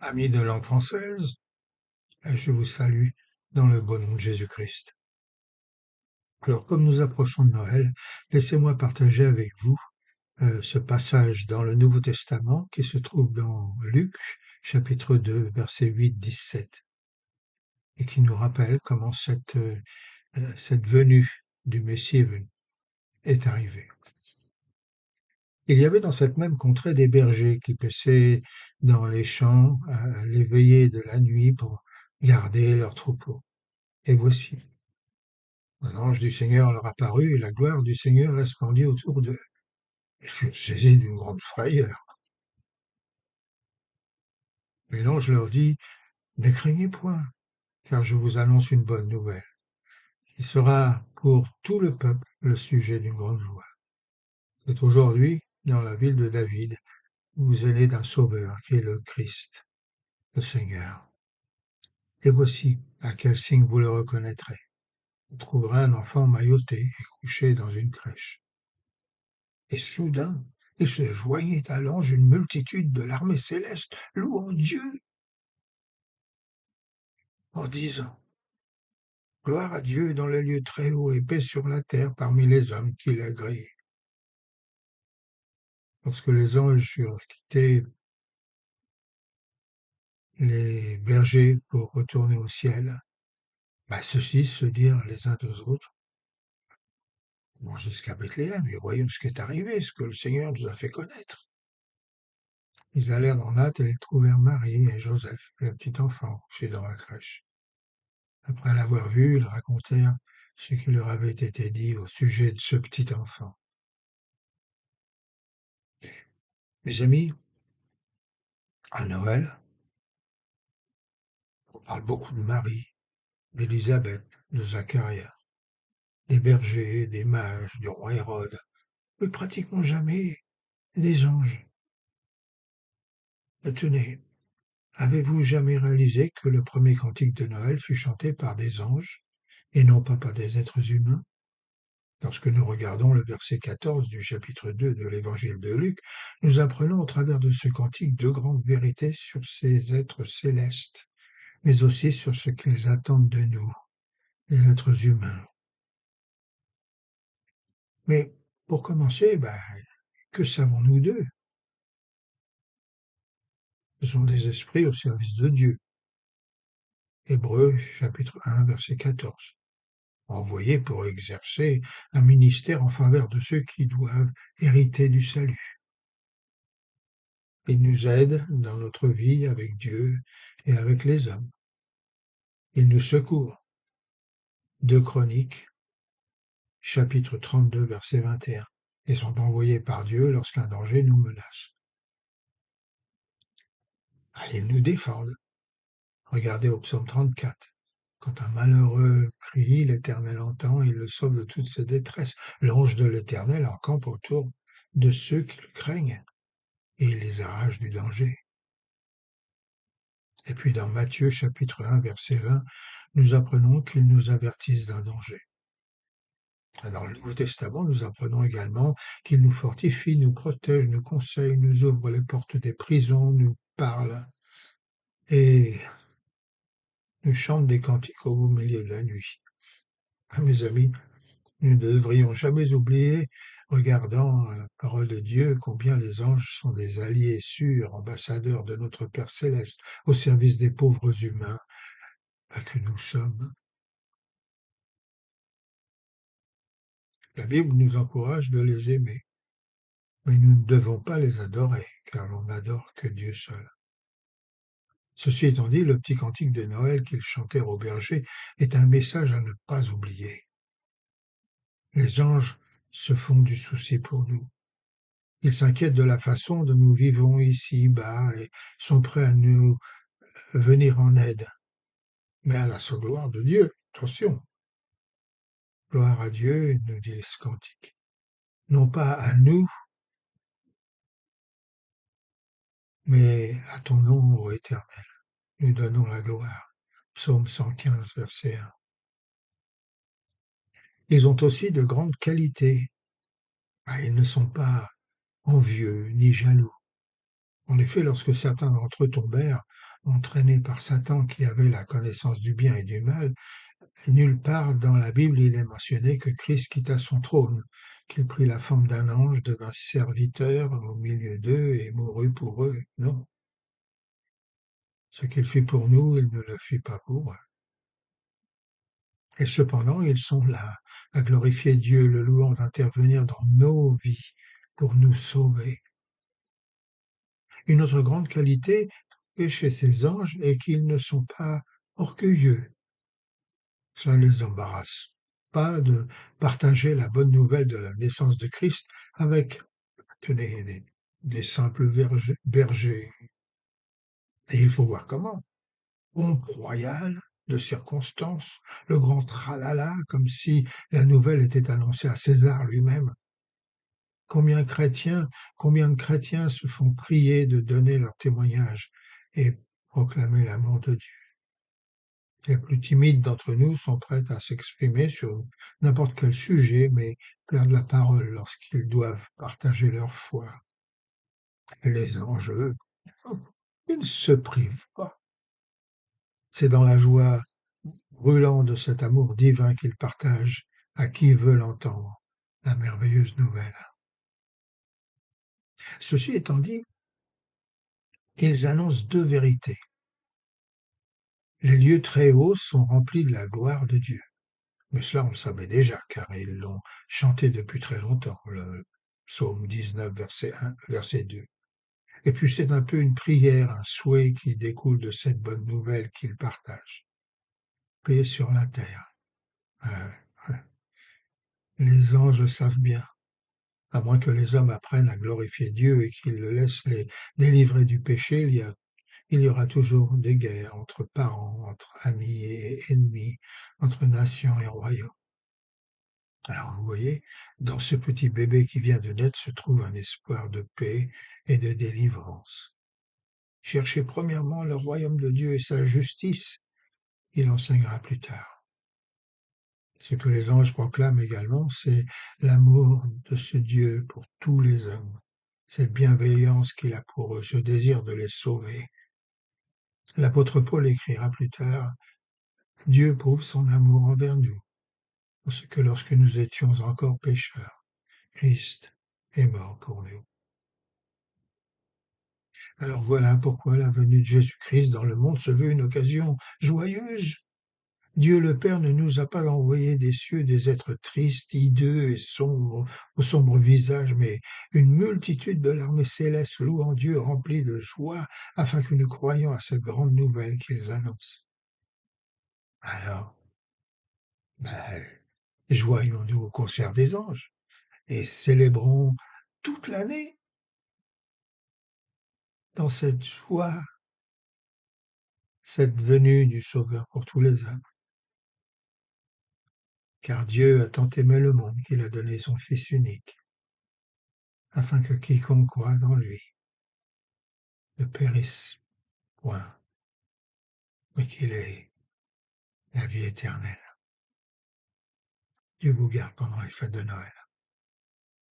Amis de langue française, je vous salue dans le beau nom de Jésus-Christ. Alors, comme nous approchons de Noël, laissez-moi partager avec vous ce passage dans le Nouveau Testament qui se trouve dans Luc, chapitre 2, versets 8-17, et qui nous rappelle comment cette venue du Messie est arrivée. Il y avait dans cette même contrée des bergers qui paissaient dans les champs les veillées de la nuit pour garder leurs troupeaux. Et voici, un ange du Seigneur leur apparut, et la gloire du Seigneur resplendit autour d'eux. Ils furent saisis d'une grande frayeur. Mais l'ange leur dit, ne craignez point, car je vous annonce une bonne nouvelle, qui sera pour tout le peuple le sujet d'une grande joie. C'est aujourd'hui, dans la ville de David, vous allez d'un Sauveur, qui est le Christ, le Seigneur. Et voici à quel signe vous le reconnaîtrez. Vous trouverez un enfant mailloté et couché dans une crèche. Et soudain, il se joignit à l'ange une multitude de l'armée céleste, louant Dieu, en disant, gloire à Dieu dans les lieux très hauts et paix sur la terre parmi les hommes qu'il a agréés. Lorsque les anges eurent quitté les bergers pour retourner au ciel, ceux-ci se dirent les uns aux autres, bon, jusqu'à Bethléem et voyons ce qui est arrivé, ce que le Seigneur nous a fait connaître. Ils allèrent dans hâte et ils trouvèrent Marie et Joseph, le petit enfant, couché dans la crèche. Après l'avoir vu, ils racontèrent ce qui leur avait été dit au sujet de ce petit enfant. Mes amis, à Noël, on parle beaucoup de Marie, d'Élisabeth, de Zacharia, des bergers, des mages, du roi Hérode, mais pratiquement jamais des anges. Mais tenez, avez-vous jamais réalisé que le premier cantique de Noël fut chanté par des anges et non pas par des êtres humains? Lorsque nous regardons le verset 14 du chapitre 2 de l'évangile de Luc, nous apprenons au travers de ce cantique de grandes vérités sur ces êtres célestes, mais aussi sur ce qu'ils attendent de nous, les êtres humains. Mais pour commencer, que savons-nous d'eux? Ce sont des esprits au service de Dieu. Hébreux chapitre 1 verset 14. Envoyés pour exercer un ministère en faveur de ceux qui doivent hériter du salut. Ils nous aident dans notre vie avec Dieu et avec les hommes. Ils nous secourent. 2 Chroniques, chapitre 32, verset 21, et sont envoyés par Dieu lorsqu'un danger nous menace. Ils nous défendent. Regardez au psaume 34. Quand un malheureux crie, l'Éternel entend et il le sauve de toutes ses détresses. L'ange de l'Éternel encampe autour de ceux qui le craignent et il les arrache du danger. Et puis dans Matthieu chapitre 1 verset 20, nous apprenons qu'ils nous avertissent d'un danger. Dans le Nouveau Testament, nous apprenons également qu'il nous fortifie, nous protège, nous conseille, nous ouvre les portes des prisons, nous parle et nous chante des cantiques au milieu de la nuit. Mes amis, nous ne devrions jamais oublier, regardant la parole de Dieu, combien les anges sont des alliés sûrs, ambassadeurs de notre Père céleste, au service des pauvres humains que nous sommes. La Bible nous encourage de les aimer, mais nous ne devons pas les adorer, car l'on n'adore que Dieu seul. Ceci étant dit, le petit cantique de Noël qu'ils chantèrent au berger est un message à ne pas oublier. Les anges se font du souci pour nous. Ils s'inquiètent de la façon dont nous vivons ici-bas et sont prêts à nous venir en aide. Mais à la seule gloire de Dieu, attention. Gloire à Dieu, nous dit ce cantique. Non pas à nous, mais à ton nom, ô Éternel. Nous donnons la gloire. Psaume 115, verset 1. Ils ont aussi de grandes qualités. Ils ne sont pas envieux ni jaloux. En effet, lorsque certains d'entre eux tombèrent, entraînés par Satan qui avait la connaissance du bien et du mal, nulle part dans la Bible il est mentionné que Christ quitta son trône, qu'il prit la forme d'un ange, devint serviteur au milieu d'eux et mourut pour eux. Non. Ce qu'il fit pour nous, il ne le fit pas pour eux. Et cependant, ils sont là, à glorifier Dieu, le louant d'intervenir dans nos vies pour nous sauver. Une autre grande qualité chez ces anges est qu'ils ne sont pas orgueilleux. Cela ne les embarrasse pas de partager la bonne nouvelle de la naissance de Christ avec, tenez, des simples bergers. Et il faut voir comment. Pompe royale, de circonstance, le grand tralala, comme si la nouvelle était annoncée à César lui-même. Combien combien de chrétiens se font prier de donner leur témoignage et proclamer l'amour de Dieu. Les plus timides d'entre nous sont prêts à s'exprimer sur n'importe quel sujet, mais perdent la parole lorsqu'ils doivent partager leur foi. Et les anges, eux, ils ne se privent pas. C'est dans la joie brûlante de cet amour divin qu'ils partagent à qui veut l'entendre la merveilleuse nouvelle. Ceci étant dit, ils annoncent deux vérités. Les lieux très hauts sont remplis de la gloire de Dieu. Mais cela, on le savait déjà, car ils l'ont chanté depuis très longtemps, le psaume 19, verset 1, verset 2. Et puis c'est un peu une prière, un souhait qui découle de cette bonne nouvelle qu'ils partagent. Paix sur la terre. Les anges le savent bien, à moins que les hommes apprennent à glorifier Dieu et qu'ils le laissent les délivrer du péché, il y aura toujours des guerres entre parents, entre amis et ennemis, entre nations et royaumes. Alors vous voyez, dans ce petit bébé qui vient de naître se trouve un espoir de paix et de délivrance. Cherchez premièrement le royaume de Dieu et sa justice, il enseignera plus tard. Ce que les anges proclament également, c'est l'amour de ce Dieu pour tous les hommes, cette bienveillance qu'il a pour eux, ce désir de les sauver. L'apôtre Paul écrira plus tard, Dieu prouve son amour envers nous, parce que lorsque nous étions encore pécheurs, Christ est mort pour nous. Alors voilà pourquoi la venue de Jésus-Christ dans le monde se veut une occasion joyeuse. Dieu le Père ne nous a pas envoyé des cieux des êtres tristes, hideux et sombres, aux sombres visages, mais une multitude de l'armée céleste louant Dieu remplie de joie, afin que nous croyions à cette grande nouvelle qu'ils annoncent. Alors, ben, joignons-nous au concert des anges et célébrons toute l'année dans cette joie, cette venue du Sauveur pour tous les hommes. Car Dieu a tant aimé le monde qu'il a donné son Fils unique, afin que quiconque croit en lui ne périsse point, mais qu'il ait la vie éternelle. Dieu vous garde pendant les fêtes de Noël.